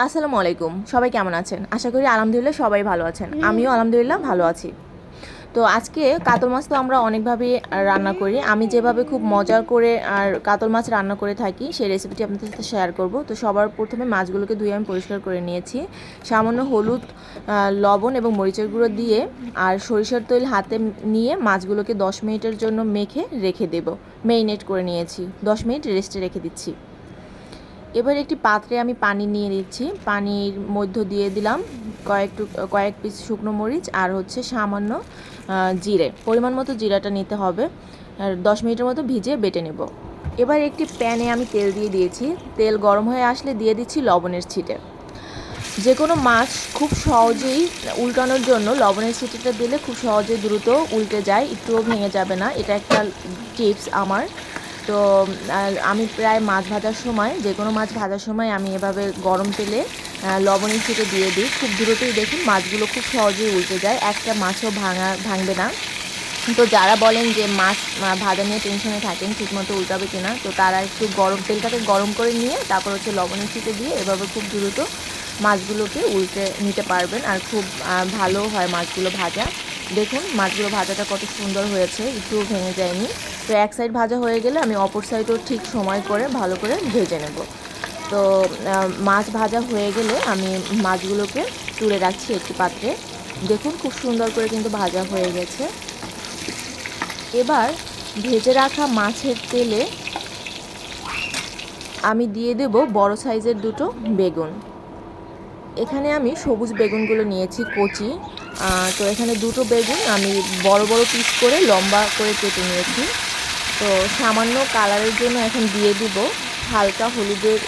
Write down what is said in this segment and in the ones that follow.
আসসালামু আলাইকুম। সবাই কেমন আছেন? আশা করি আলহামদুলিল্লাহ সবাই ভালো আছেন। আমিও আলহামদুলিল্লাহ ভালো আছি। তো আজকে কাতল মাছ তো আমরা অনেকভাবে রান্না করি। আমি যেভাবে খুব মজা করে কাতল মাছ রান্না করে থাকি সেই রেসিপিটি আপনাদের সাথে শেয়ার করব। তো সবার প্রথমে মাছগুলোকে ধুয়ে আমি পরিষ্কার করে নিয়েছি। সামান্য হলুদ, লবণ এবং মরিচের গুঁড়ো দিয়ে আর সরিষার তেল হাতে নিয়ে মাছগুলোকে 10 মিনিটের জন্য মেখে রেখে দেব। মেরিনেট করে নিয়েছি। 10 মিনিট রেস্টে রেখে দিচ্ছি। এবার একটি পাত্রে আমি পানি নিয়ে নিচ্ছি। পানির মধ্য দিয়ে দিলাম কয়েক পিস শুকনো মরিচ আর হচ্ছে সামান্য জিরে। পরিমাণ মতো জিরাটা নিতে হবে। আর 10 মিনিটের মতো ভিজিয়ে বেটে নেব। এবার একটি প্যানে আমি তেল দিয়ে দিয়েছি। তেল গরম হয়ে আসলে দিয়ে দিচ্ছি লবণের ছিটে। যে কোনো মাছ খুব সহজেই উল্টানোর জন্য লবণের ছিটেটা দিলে খুব সহজে দ্রুত উল্টে যায়, একটুও ভেঙে যাবে না। এটা একটা টিপস আমার। তো আমি প্রায় মাছ ভাজার সময়, যে কোনো মাছ ভাজার সময় আমি এভাবে গরম তেলে লবণের ছিটে দিয়ে দিই। খুব দ্রুতই দেখুন মাছগুলো খুব সহজেই উল্টে যায়, একটা মাছও ভাঙবে না। তো যারা বলেন যে মাছ ভাজা নিয়ে টেনশনে থাকেন ঠিকমতো উল্টাবে কিনা, তো তারা একটু তেলটাকে গরম করে নিয়ে তারপর হচ্ছে লবণের ছিটে দিয়ে এভাবে খুব দ্রুত মাছগুলোকে উল্টে নিতে পারবেন। আর খুব ভালো হয় মাছগুলো ভাজা। দেখুন মাছগুলো ভাজাটা কত সুন্দর হয়েছে, একটুও ভেঙে যায়নি। তো এক সাইড ভাজা হয়ে গেলে আমি অপর সাইডও ঠিক সময় করে ভালো করে ভেজে নেব। তো মাছ ভাজা হয়ে গেলে আমি মাছগুলোকে তুলে রাখছি একটি পাত্রে। দেখুন খুব সুন্দর করে কিন্তু ভাজা হয়ে গেছে। এবার ভেজে রাখা মাছের তেলে আমি দিয়ে দেব বড় সাইজের দুটো বেগুন। এখানে আমি সবুজ বেগুনগুলো নিয়েছি কচি। তো এখানে দুটো বেগুন আমি বড় বড় পিস করে লম্বা করে কেটে নিয়েছি। তো সামান্য কালারের জন্য এখন দিয়ে দিব হালকা হলুদের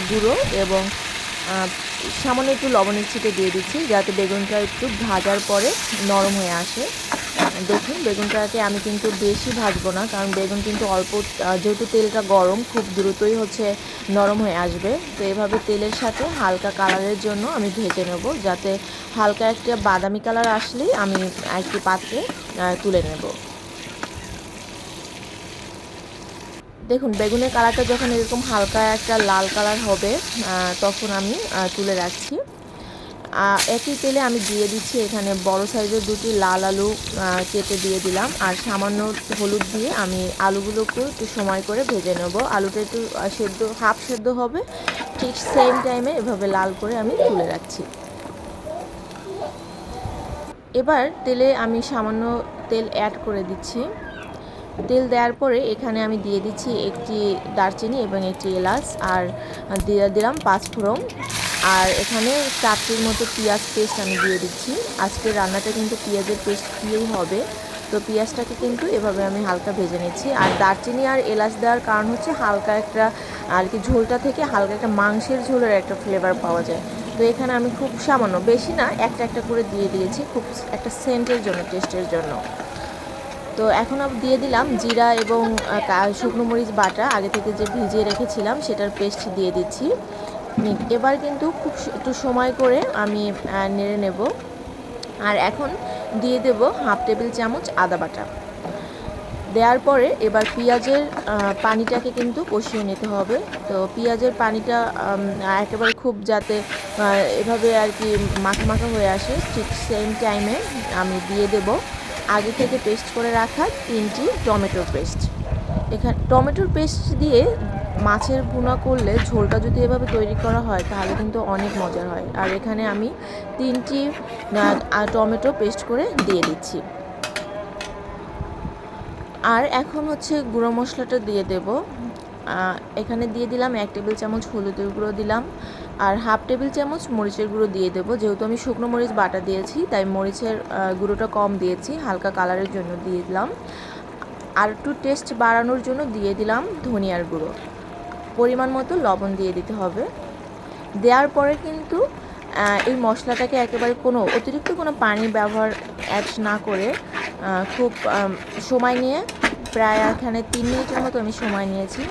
গুঁড়ো এবং সামান্য একটু লবণের ছিটে দিয়ে দিচ্ছি, যাতে বেগুনটা একটু ভাজার পরে নরম হয়ে আসে। দেখুন বেগুনটাকে আমি কিন্তু বেশি ভাজবো না, কারণ বেগুন কিন্তু অল্প, যেহেতু তেলটা গরম খুব দ্রুতই হচ্ছে নরম হয়ে আসবে। তো এভাবে তেলের সাথে হালকা কালারের জন্য আমি ভেজে নেব, যাতে হালকা একটা বাদামি কালার আসলেই আমি একটি পাত্রে তুলে নেব। দেখুন বেগুনের কালারটা যখন এরকম হালকা একটা লাল কালার হবে তখন আমি তুলে রাখছি। একই তেলে আমি দিয়ে দিচ্ছি এখানে বড় সাইজের দুটি লাল আলু কেটে দিয়ে দিলাম, আর সামান্য হলুদ দিয়ে আমি আলুগুলোকে একটু সময় করে ভেজে নেব। আলুটা একটু হাফ সেদ্ধ হবে, ঠিক সেম টাইমে এভাবে লাল করে আমি তুলে রাখছি। এবার তেলে আমি সামান্য তেল অ্যাড করে দিচ্ছি। তেল দেওয়ার পরে এখানে আমি দিয়ে দিচ্ছি একটি দারচিনি এবং একটি এলাচ, আর দিয়ে দিলাম 5 ফোড়ন। আর এখানে 4টির মতো পেঁয়াজ পেস্ট আমি দিয়ে দিচ্ছি। আজকে রান্নাটা কিন্তু পেঁয়াজের পেস্ট দিয়েই হবে। তো পেঁয়াজটাকে কিন্তু এভাবে আমি হালকা ভেজে নিচ্ছি। আর দারচিনি আর এলাচ দেওয়ার কারণ হচ্ছে হালকা একটা আর কি ঝোলটা থেকে হালকা একটা মাংসের ঝোলের একটা ফ্লেভার পাওয়া যায়। তো এখানে আমি খুব সামান্য, বেশি না, একটা একটা করে দিয়ে দিয়েছি, খুব একটা সেন্টের জন্য, টেস্টের জন্য। তো এখন দিয়ে দিলাম জিরা এবং শুকনো মরিচ বাটা, আগে থেকে যে ভিজিয়ে রেখেছিলাম সেটার পেস্ট দিয়ে দিচ্ছি। এবার কিন্তু খুব একটু সময় করে আমি নেড়ে নেব। আর এখন দিয়ে দেব হাফ টেবিল চামচ আদা বাটা। দেওয়ার পরে এবার পেঁয়াজের পানিটাকে কিন্তু কষিয়ে নিতে হবে। তো পেঁয়াজের পানিটা একেবারে খুব যাতে এভাবে আর কি মাখা মাখা হয়ে আসে, ঠিক সেম টাইমে আমি দিয়ে দেব আগে থেকে পেস্ট করে রাখা 3টি টমেটোর পেস্ট। এখানে টমেটোর পেস্ট দিয়ে মাছের ভুনা করলে ঝোলটা যদি এভাবে তৈরি করা হয় তাহলে কিন্তু অনেক মজার হয়। আর এখানে আমি 3টি টমেটো পেস্ট করে দিয়ে দিচ্ছি। আর এখন হচ্ছে গুঁড়ো মশলাটা দিয়ে দেব। এখানে দিয়ে দিলাম 1 টেবিল চামচ হলুদের গুঁড়ো দিলাম, আর হাফ টেবিল চামচ মরিচের গুঁড়ো দিয়ে দেবো। যেহেতু আমি শুকনো মরিচ বাটা দিয়েছি তাই মরিচের গুঁড়োটা কম দিয়েছি, হালকা কালারের জন্য দিয়ে দিলাম। আর একটু টেস্ট বাড়ানোর জন্য দিয়ে দিলাম ধনিয়ার গুঁড়ো। পরিমাণ মতো লবণ দিয়ে দিতে হবে। দেওয়ার পরে কিন্তু এই মশলাটাকে একেবারে অতিরিক্ত কোনো পানি অ্যাড না করে খুব সময় নিয়ে, প্রায় এখানে 3 মিনিটের মতো আমি সময় নিয়েছি।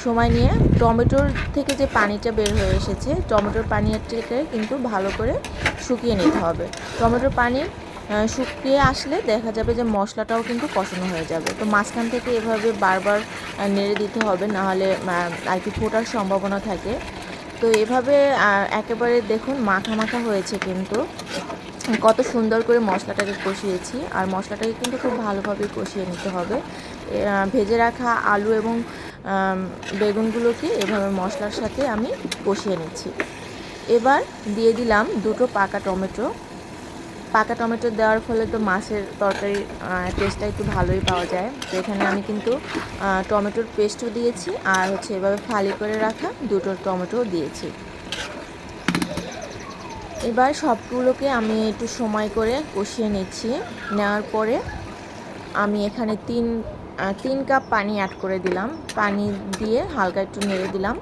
সময় নিয়ে টমেটোর থেকে যে পানিটা বের হয়ে এসেছে, টমেটোর পানিটাকে কিন্তু ভালো করে শুকিয়ে নিতে হবে। টমেটোর পানি শুকিয়ে আসলে দেখা যাবে যে মশলাটাও কিন্তু কষানো হয়ে যাবে। তো মাঝখান থেকে এভাবে বারবার নেড়ে দিতে হবে, নাহলে আর কি ফোটার সম্ভাবনা থাকে। তো এভাবে একেবারে দেখুন মাখা মাখা হয়েছে, কিন্তু কত সুন্দর করে মশলাটাকে কষিয়েছি। আর মশলাটাকে কিন্তু খুব ভালোভাবে কষিয়ে নিতে হবে। ভেজে রাখা আলু এবং বেগুনগুলোকে এভাবে মশলার সাথে আমি কষিয়ে নিচ্ছি। এবার দিয়ে দিলাম 2টো পাকা টমেটো। পাকা টমেটো দেওয়ার ফলে তো মাছের তরকারির টেস্টটা একটু ভালোই পাওয়া যায়। তো এখানে আমি কিন্তু টমেটোর পেস্টও দিয়েছি, আর হচ্ছে এভাবে ফালি করে রাখা 2টো টমেটোও দিয়েছি। এবার সবগুলোকে আমি একটু সময় করে কষিয়ে নিচ্ছি। নেওয়ার পরে আমি এখানে 3 কাপ পানি অ্যাড করে দিলাম। পানি দিয়ে হালকা একটু নেড়ে দিলাম।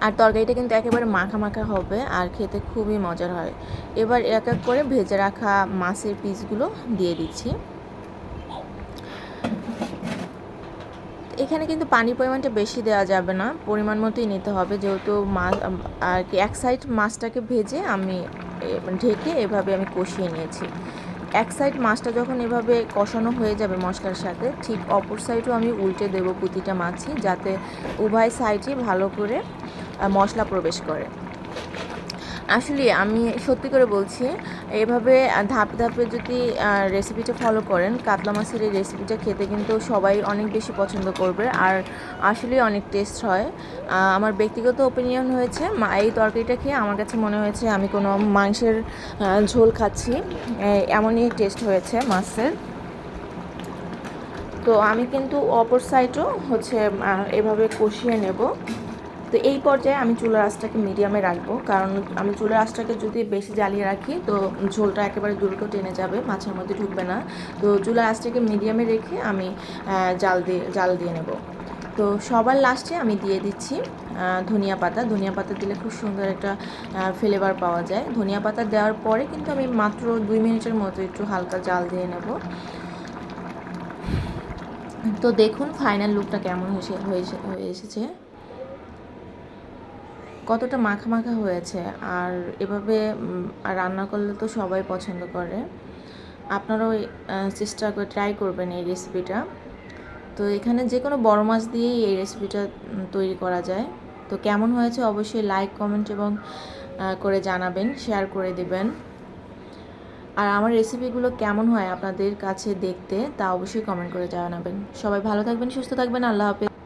আর তরকারিটা কিন্তু একেবারে মাখা মাখা হবে, আর খেতে খুবই মজার হয়। এবার এক এক করে ভেজে রাখা মাছের পিসগুলো দিয়ে দিচ্ছি। এখানে কিন্তু পানির পরিমাণটা বেশি দেওয়া যাবে না, পরিমাণ মতোই নিতে হবে, যেহেতু মাছ আর কি এক সাইড মাছটাকে ভেজে আমি ঢেকে এভাবে আমি কষিয়ে নিয়েছি। এক সাইড মাছটা যখন এভাবে কষানো হয়ে যাবে মশলার সাথে, ঠিক অপর সাইডও আমি উল্টে দেবো প্রতিটা মাছই, যাতে উভয় সাইডই ভালো করে মশলা প্রবেশ করে। আসলে আমি সত্যি করে বলছি, এভাবে ধাপে ধাপে যদি রেসিপিটা ফলো করেন, কাতলা মাছের এই রেসিপিটা খেতে কিন্তু সবাই অনেক বেশি পছন্দ করবে, আর আসলে অনেক টেস্ট হয়। আমার ব্যক্তিগত ওপিনিয়ন হয়েছে, এই তরকারিটা খেয়ে আমার কাছে মনে হয়েছে আমি কোনো মাংসের ঝোল খাচ্ছি, এমনই টেস্ট হয়েছে মাছের। তো আমি কিন্তু অপর সাইডও হচ্ছে এভাবে কষিয়ে নেব। তো এই পর্যায়ে আমি চুলার আঁচটাকে মিডিয়ামে রাখবো, কারণ আমি চুলার আঁচটাকে যদি বেশি জ্বালিয়ে রাখি তো ঝোলটা একেবারে দ্রুত টেনে যাবে, মাছের মধ্যে ঢুকবে না। তো চুলার আঁচটাকে মিডিয়ামে রেখে আমি জাল দিয়ে নেব। তো সবার লাস্টে আমি দিয়ে দিচ্ছি ধনিয়া পাতা। ধনিয়া পাতা দিলে খুব সুন্দর একটা ফ্লেভার পাওয়া যায়। ধনিয়া পাতা দেওয়ার পরে কিন্তু আমি মাত্র 2 মিনিটের মতো একটু হালকা জাল দিয়ে নেব। তো দেখুন ফাইনাল লুকটা কেমন হয়ে এসেছে, কতটা মাখা মাখা হয়েছে। আর এভাবে রান্না করলে তো সবাই পছন্দ করে। আপনারাও চেষ্টা করে ট্রাই করবেন এই রেসিপিটা। তো এখানে যে কোনো বড় মাছ দিয়েই এই রেসিপিটা তৈরি করা যায়। তো কেমন হয়েছে অবশ্যই লাইক, কমেন্ট এবং করে জানাবেন, শেয়ার করে দিবেন। আর আমার রেসিপিগুলো কেমন হয় আপনাদের কাছে দেখতে, তা অবশ্যই কমেন্ট করে জানাবেন। সবাই ভালো থাকবেন, সুস্থ থাকবেন। আল্লাহ হাফেজ।